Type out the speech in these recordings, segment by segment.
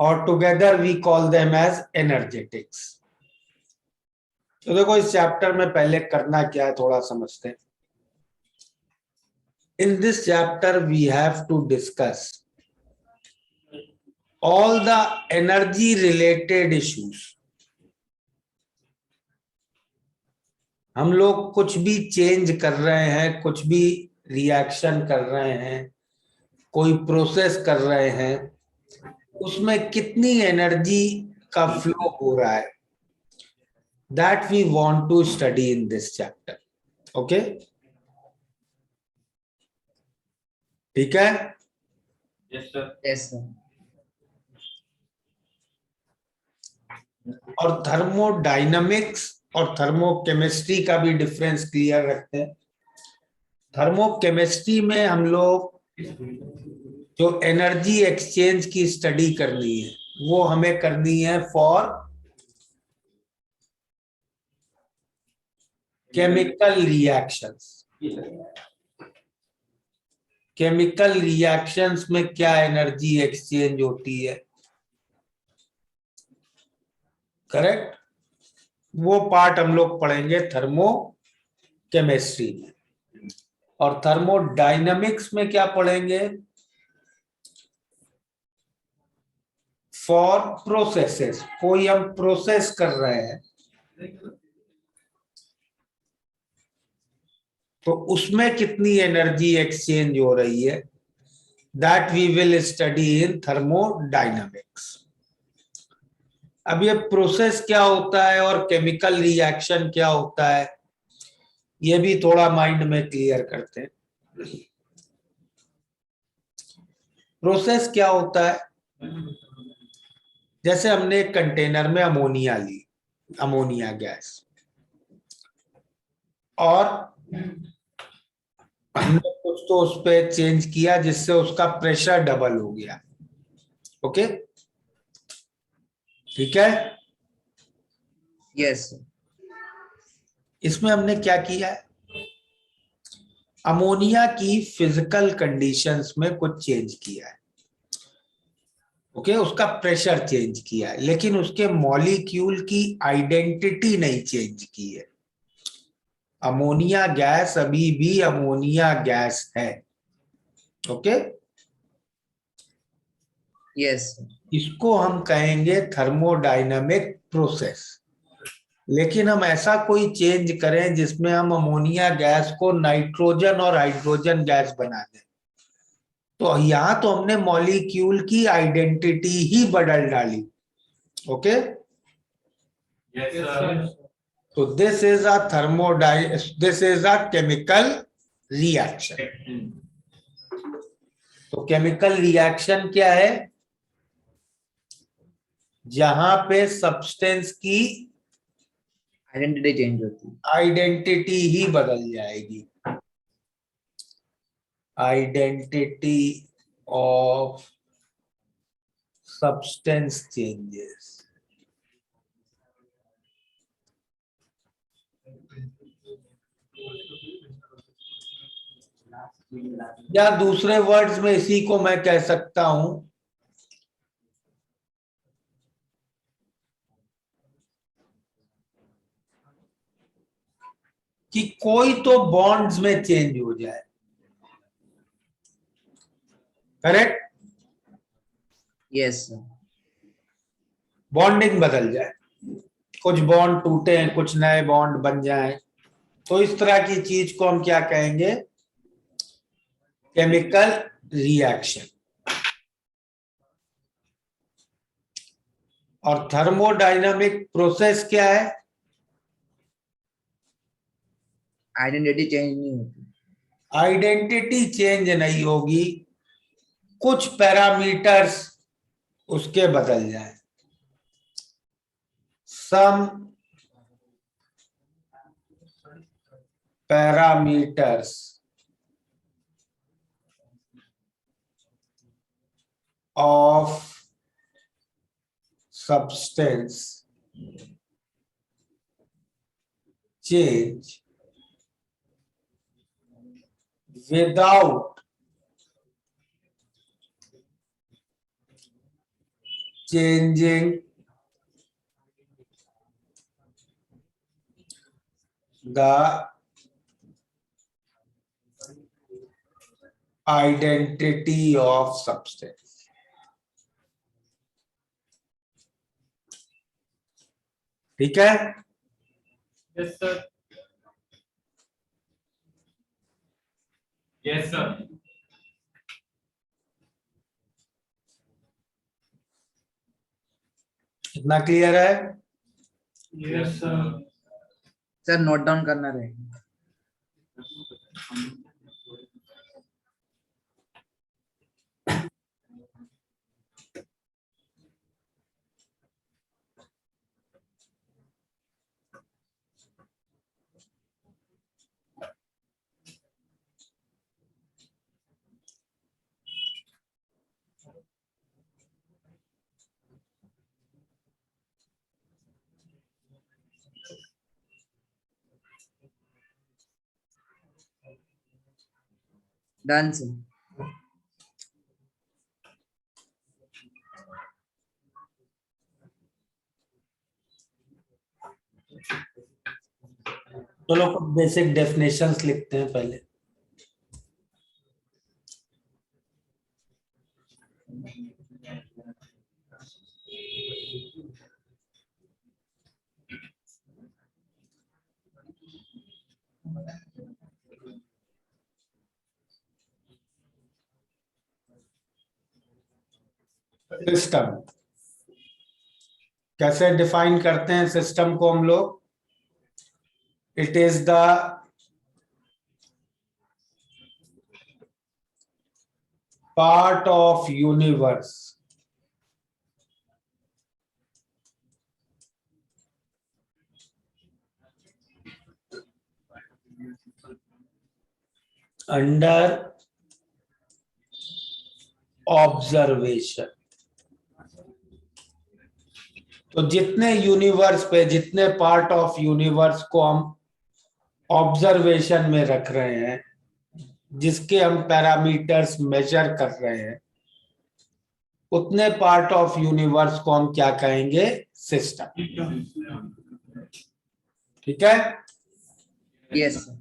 और together we call them as energetics. तो देखो इस चैप्टर में पहले करना क्या है थोड़ा समझते हैं। In this chapter we have to discuss all the energy related issues। हम लोग कुछ भी चेंज कर रहे हैं, कुछ भी रिएक्शन कर रहे हैं, कोई प्रोसेस कर रहे हैं, उसमें कितनी एनर्जी का फ्लो हो रहा है, that we want to study in this chapter. Okay, ठीक है। Yes sir. Yes sir. और थर्मोडायनामिक्स और थर्मोकेमिस्ट्री का भी डिफरेंस क्लियर रखते हैं। थर्मोकेमिस्ट्री में हम लोग जो एनर्जी एक्सचेंज की स्टडी करनी है वो हमें करनी है for chemical reactions. Chemical reactions में क्या एनर्जी एक्सचेंज होती है, करेक्ट, वो पार्ट हम लोग पढ़ेंगे थर्मोकेमिस्ट्री में। और थर्मोडायनामिक्स में क्या पढ़ेंगे, फॉर प्रोसेसेस। कोई हम प्रोसेस कर रहे हैं तो उसमें कितनी एनर्जी एक्सचेंज हो रही है, that we will study in thermodynamics. अब ये प्रोसेस क्या होता है और केमिकल रिएक्शन क्या होता है, ये भी थोड़ा माइंड में क्लियर करते हैं। प्रोसेस क्या होता है, जैसे हमने एक कंटेनर में अमोनिया ली, अमोनिया गैस, और हमने कुछ तो उस पर चेंज किया जिससे उसका प्रेशर डबल हो गया। ओके, ठीक है। Yes sir. इसमें हमने क्या किया है, अमोनिया की फिजिकल कंडीशंस में कुछ चेंज किया है। ओके, उसका प्रेशर चेंज किया है, लेकिन उसके मॉलिक्यूल की आइडेंटिटी नहीं चेंज की है। अमोनिया गैस अभी भी अमोनिया गैस है। Okay, yes sir. इसको हम कहेंगे थर्मोडायनामिक प्रोसेस। लेकिन हम ऐसा कोई चेंज करें जिसमें हम अमोनिया गैस को नाइट्रोजन और हाइड्रोजन गैस बना दें, तो यहां तो हमने मॉलिक्यूल की आइडेंटिटी ही बदल डाली। Okay, yes sir. तो this is this is a chemical reaction. तो केमिकल रिएक्शन क्या है, जहां पे सब्सटेंस की आइडेंटिटी चेंज होती है। आइडेंटिटी ही बदल जाएगी। Identity of substance changes. या दूसरे वर्ड्स में इसी को मैं कह सकता हूं कि कोई तो बॉन्ड्स में चेंज हो जाए, करेक्ट, यस सर। बॉन्डिंग बदल जाए, कुछ बॉन्ड टूटे हैं, कुछ नए बॉन्ड बन जाएं, तो इस तरह की चीज को हम क्या कहेंगे, केमिकल रिएक्शन। और थर्मोडायनामिक प्रोसेस क्या है, आइडेंटिटी चेंज नहीं होती। आइडेंटिटी चेंज नहीं होगी, कुछ पैरामीटर्स उसके बदल जाए। Some parameters of substance change without changing the identity of substance. ठीक है? Yes, sir. Yes, sir. इतना क्लियर है? Yes, sir. Sir note down करना रहेगा. Done sir. चलो कुछ बेसिक डेफिनेशंस लिखते हैं पहले. सिस्टम कैसे डिफाइन करते हैं सिस्टम को हम लोग? It is the part of universe under observation. तो जितने यूनिवर्स पे जितने पार्ट ऑफ यूनिवर्स को हम ऑब्जर्वेशन में रख रहे हैं, जिसके हम पैरामीटर्स मेजर कर रहे हैं, उतने पार्ट ऑफ यूनिवर्स को हम क्या कहेंगे? सिस्टम. ठीक है? Yes sir.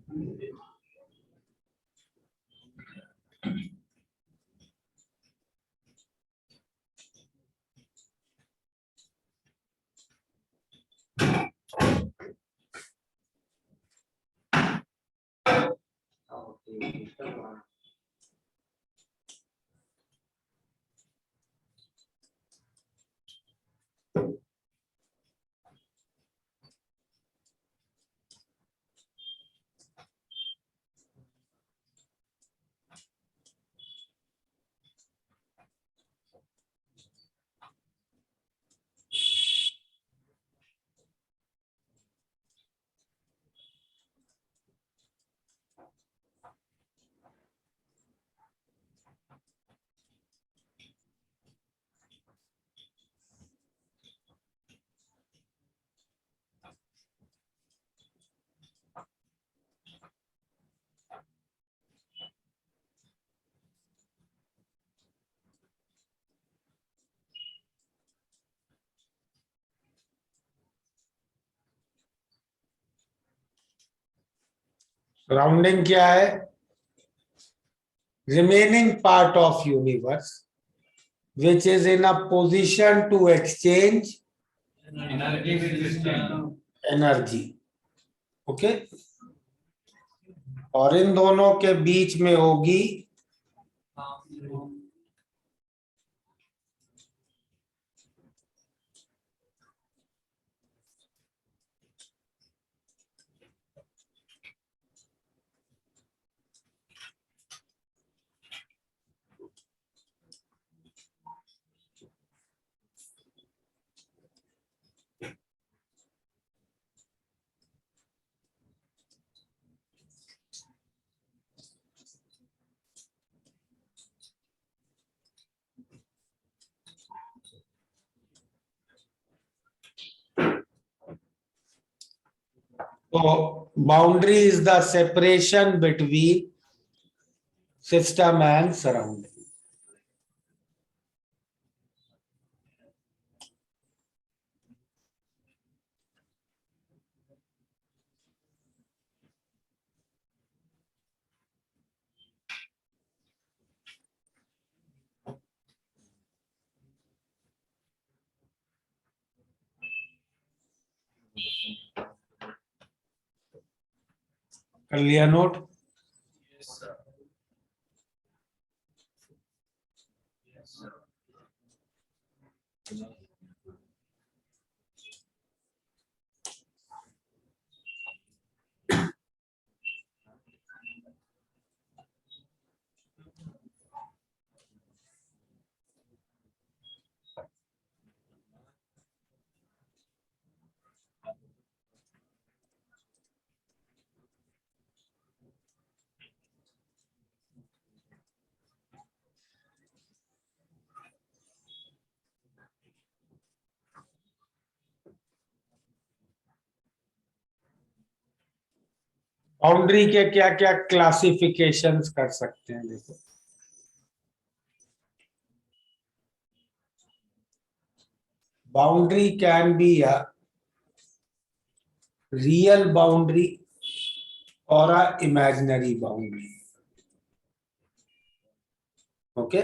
सराउंडिंग क्या है? Remaining part of universe which is in a position to exchange Energy with system. energy. Okay? और इन दोनों के बीच में होगी So boundary is the separation between system and surrounding. कर लिया नोट? Yes, sir. Yes, sir. Boundary के क्या क्या क्लासिफिकेशंस कर सकते हैं? देखो, boundary can be a real boundary और a imaginary boundary. Okay,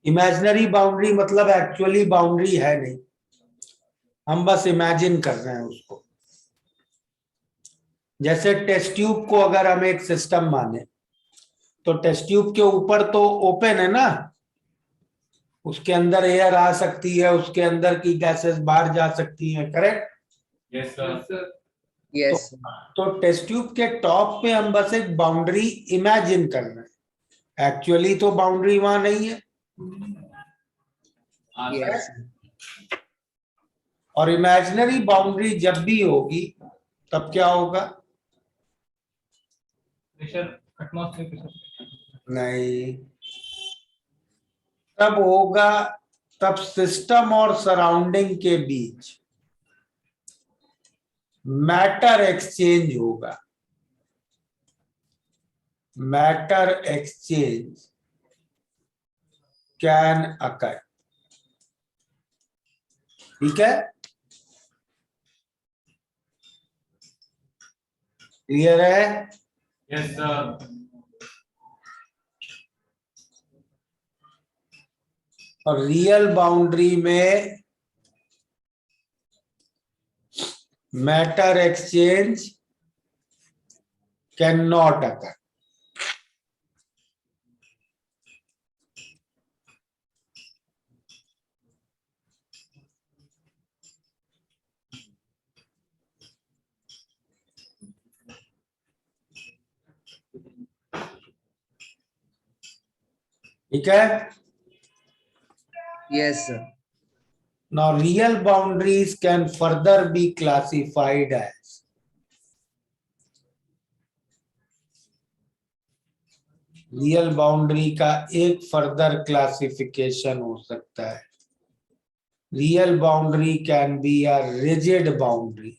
imaginary boundary मतलब एक्चुअली बाउंड्री है नहीं, हम बस इमेजिन कर रहे हैं उसको. जैसे टेस्ट ट्यूब को अगर हम एक सिस्टम माने तो टेस्ट ट्यूब के ऊपर तो ओपन है ना, उसके अंदर एयर आ सकती है, उसके अंदर की गैसेस बाहर जा सकती हैं, correct? Yes, sir. Yes, sir. तो टेस्ट ट्यूब के टॉप पे हम बस एक बाउंड्री इमेजिन कर रहे हैं, एक्चुअली तो बाउंड्री वहां नहीं है. Yes. और इमेजिनरी बाउंड्री जब भी होगी तब क्या होगा? Pressure, atmospheric pressure. नहीं, तब होगा तब सिस्टम और सराउंडिंग के बीच मैटर एक्सचेंज होगा. Matter exchange can occur. ठीक है, क्लियर है? Yes, sir. और रियल बाउंड्री में matter exchange can not occur. ठीक है? Yes, sir. Now real boundaries can further be classified as real boundary का एक फर्दर क्लासिफिकेशन हो सकता है. Real boundary can be a rigid boundary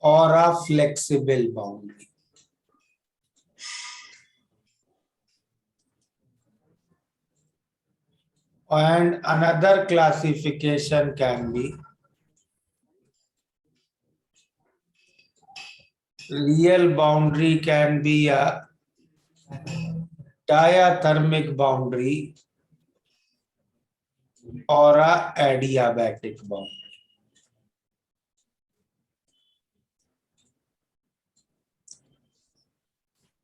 और a flexible boundary. And another classification can be real boundary can be a diathermic boundary or a adiabatic boundary.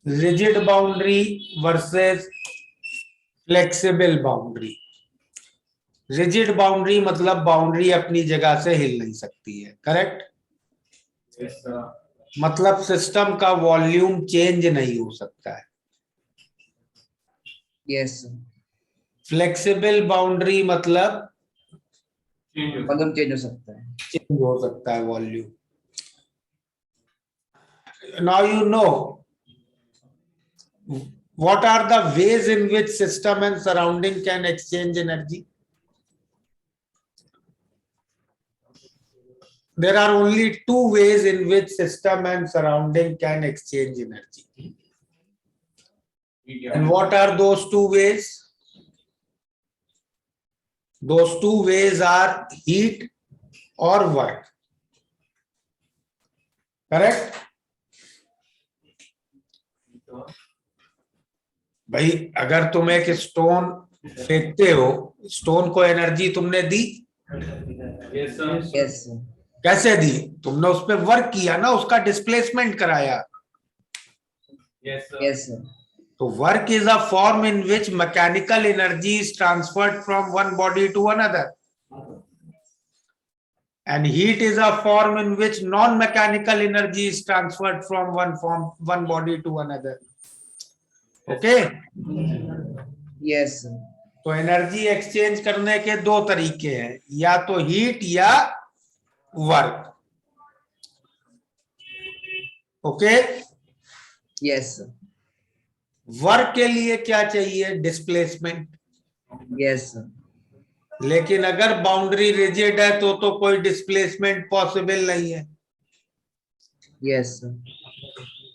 Rigid boundary versus flexible boundary. Rigid boundary मतलब boundary अपनी जगह से हिल नहीं सकती है, correct? Yes, sir. मतलब system का volume change नहीं हो सकता है. Yes, sir. फ्लेक्सिबल बाउंड्री मतलब वॉल्यूम चेंज हो सकता है. चेंज हो सकता है volume. Now you know what are the ways in which system and surrounding can exchange energy. There are only two ways in which system and surrounding can exchange energy. And what are those two ways? Those two ways are heat or work. Correct? भाई अगर तुम एक stone फेंकते हो, stone को energy तुमने दी, Yes, sir. Yes, sir. कैसे दी? तुमने उस पर वर्क किया ना, उसका डिस्प्लेसमेंट कराया. Yes, sir. Yes, sir. So work is a form in which mechanical energy is transferred from one body to another. And heat is a form in which non-mechanical energy is transferred from one body to another. Okay? Yes, sir. तो energy exchange करने के दो तरीके हैं, या तो heat या work. Okay? Yes, sir. Work के लिए क्या चाहिए? डिस्प्लेसमेंट. Yes, sir. लेकिन अगर बाउंड्री रिजिड है तो कोई डिस्प्लेसमेंट पॉसिबल नहीं है. Yes, sir.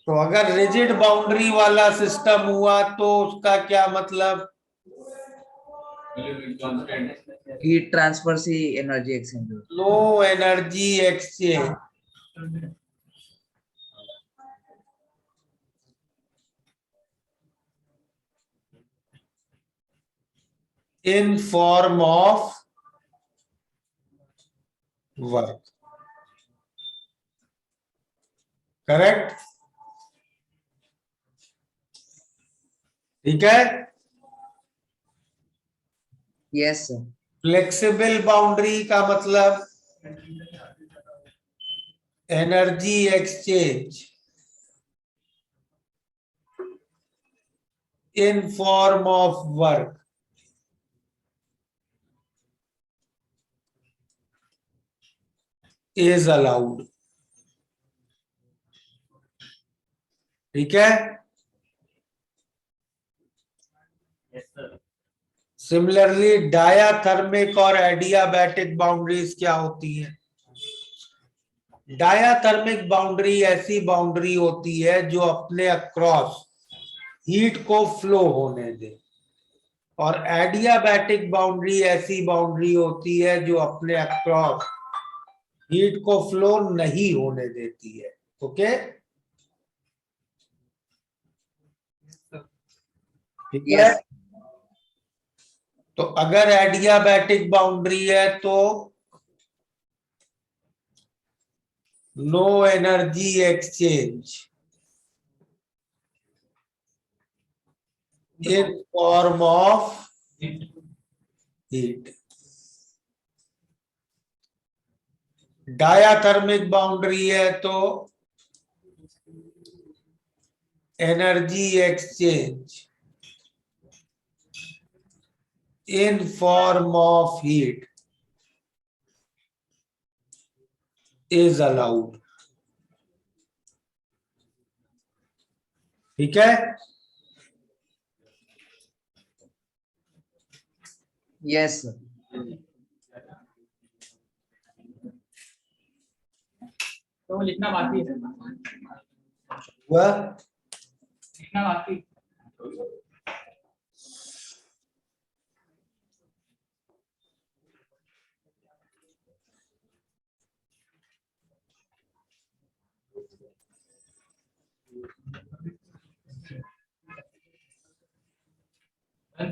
तो अगर रिजिड बाउंड्री वाला सिस्टम हुआ तो उसका क्या मतलब? Constant. Heat transfer से energy exchange होता no energy exchange. in form of work. Correct? ठीक है? Yes, sir. फ्लेक्सिबल बाउंड्री का मतलब energy exchange in form of work is allowed. ठीक है? Yes, sir. सिमिलरली डायाथर्मिक और एडियाबैटिक बाउंड्रीज क्या होती हैं? डायाथर्मिक बाउंड्री ऐसी बाउंड्री होती है जो अपने अक्रॉस हीट को फ्लो होने दे, और एडियाबैटिक बाउंड्री ऐसी बाउंड्री होती है जो अपने अक्रॉस हीट को फ्लो नहीं होने देती है. ओके? ठीक है? Yes. तो अगर एडियाबैटिक बाउंड्री है तो no energy exchange in form of heat. Diathermic boundary है तो energy exchange in form of heat is allowed. ठीक है? Yes, sir. तो लिखना बाकी है. वह लिखना बाकी.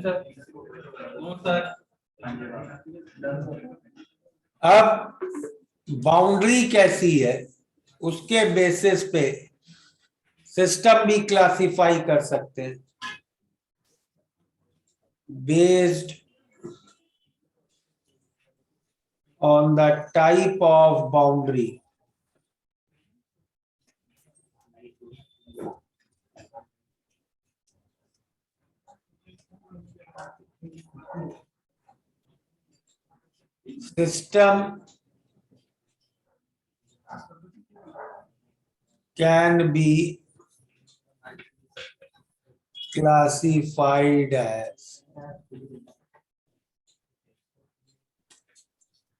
Sir. No, sir. अब बाउंड्री कैसी है उसके बेसिस पे सिस्टम भी क्लासिफाई कर सकते हैं, based on the type of boundary. System can be classified as.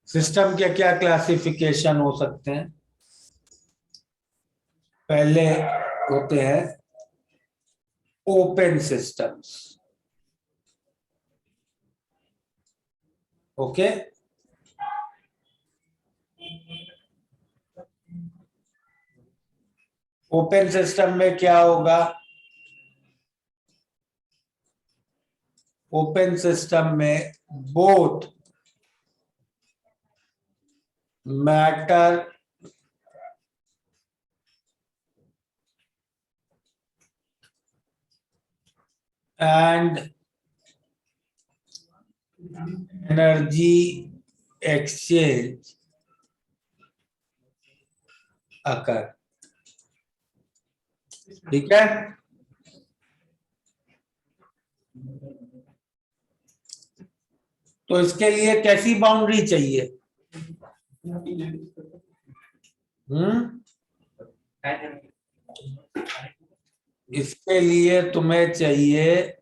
System के क्या क्लासिफिकेशन हो सकते हैं? पहले होते हैं open systems. Okay, open system में क्या होगा? ओपन सिस्टम में both matter and energy exchange occur. ठीक है, तो इसके लिए कैसी बाउंड्री चाहिए? इसके लिए तुम्हें चाहिए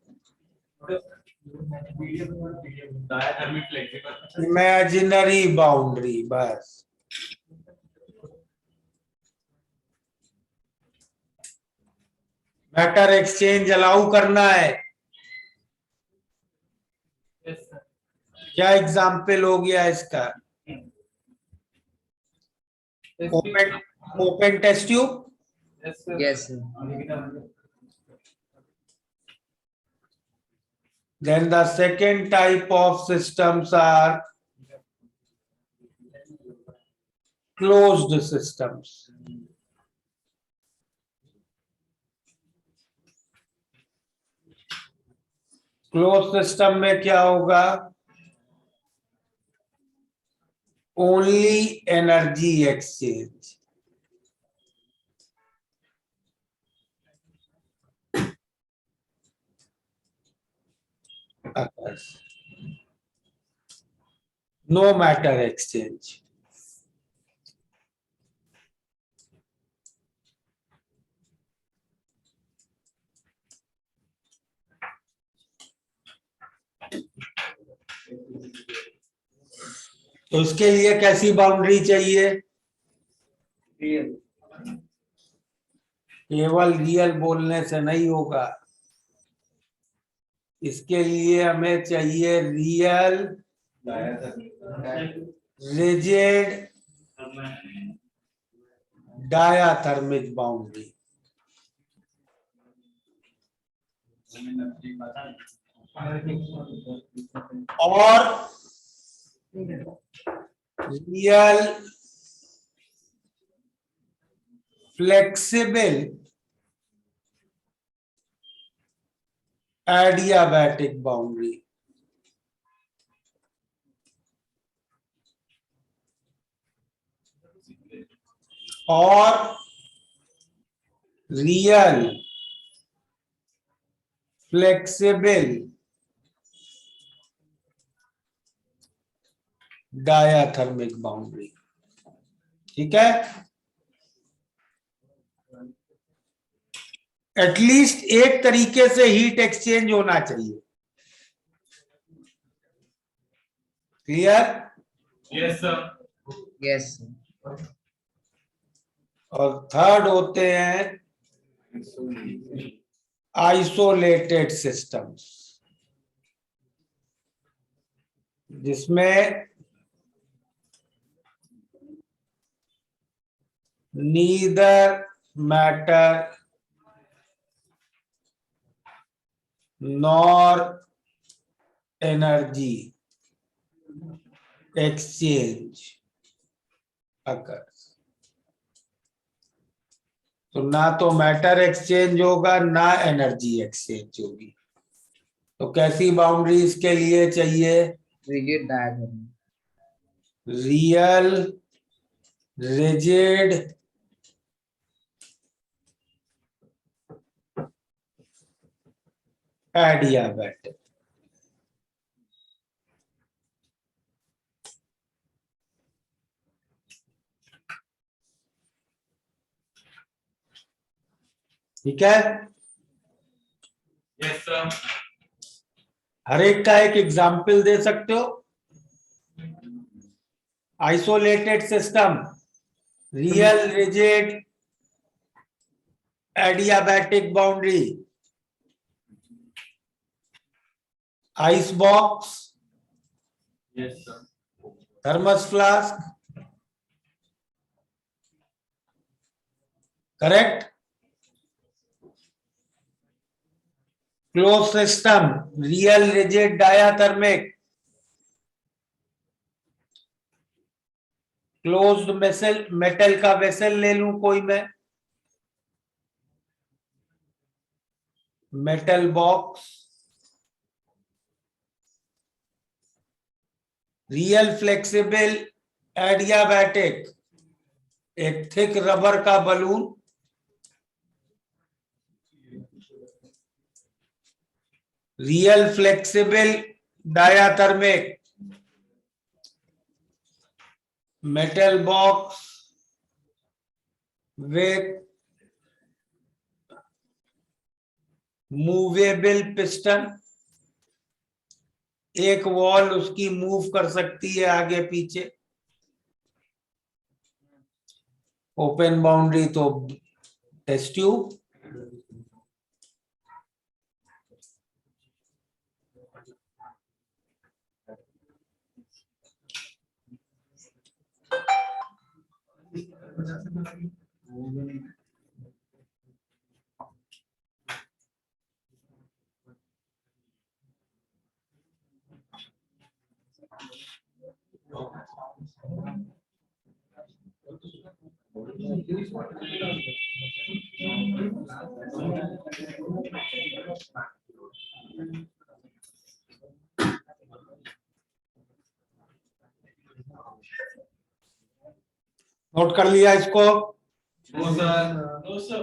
इमेजिनरी बाउंड्री, बस। मैटर एक्सचेंज अलाउ करना है। क्या एग्जाम्पल हो गया इसका? Open test tube. Yes, sir. Then the second type of systems are closed systems. Close system में क्या होगा? Only energy exchange. No matter exchange. तो इसके लिए कैसी बाउंड्री चाहिए? केवल रियल बोलने से नहीं होगा, इसके लिए हमें चाहिए रियल, रिजिड, डायाथर्मिक बाउंड्री। और रियल फ्लेक्सिबल एडियाबैटिक बाउंड्री। और रियल फ्लेक्सिबल डायाथर्मिक बाउंड्री। ठीक है, एटलीस्ट एक तरीके से हीट एक्सचेंज होना चाहिए। Clear? Yes sir. Yes, sir. और थर्ड होते हैं आइसोलेटेड सिस्टम्स, जिसमें neither matter nor energy exchange occurs। तो ना तो मैटर एक्सचेंज होगा ना एनर्जी एक्सचेंज होगी। तो कैसी बाउंड्री इसके लिए चाहिए? Rigid diagram. Real, rigid, adiabatic. ठीक है, यस सर। हर एक का एक एग्जाम्पल दे सकते हो। Isolated system, real, rigid, adiabatic boundary, ice box, Yes, sir. Thermos flask. Correct? Closed system, real rigid diathermic. Closed metal का वेसल ले लूं कोई मैं, metal box. Real flexible adiabatic, एक थिक रबर का balloon. Real flexible diathermic, metal box with movable piston. एक wall उसकी move कर सकती है आगे पीछे. ओपन बाउंड्री तो टेस्ट ट्यूब. नोट कर लिया इसको? No, sir. No, sir.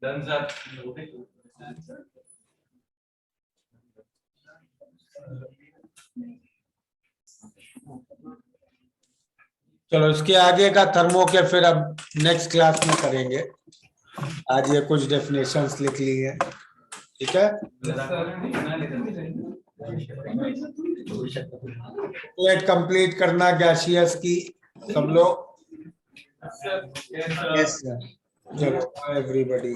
Done, sir. चलो इसके आगे का थर्मो के फिर अब नेक्स्ट क्लास में करेंगे. आज ये कुछ डेफिनेशंस लिख ली है, ठीक है. प्लेट कंप्लीट करना गैसियस की सब लोग. Yes, sir. चलो एवरीबॉडी.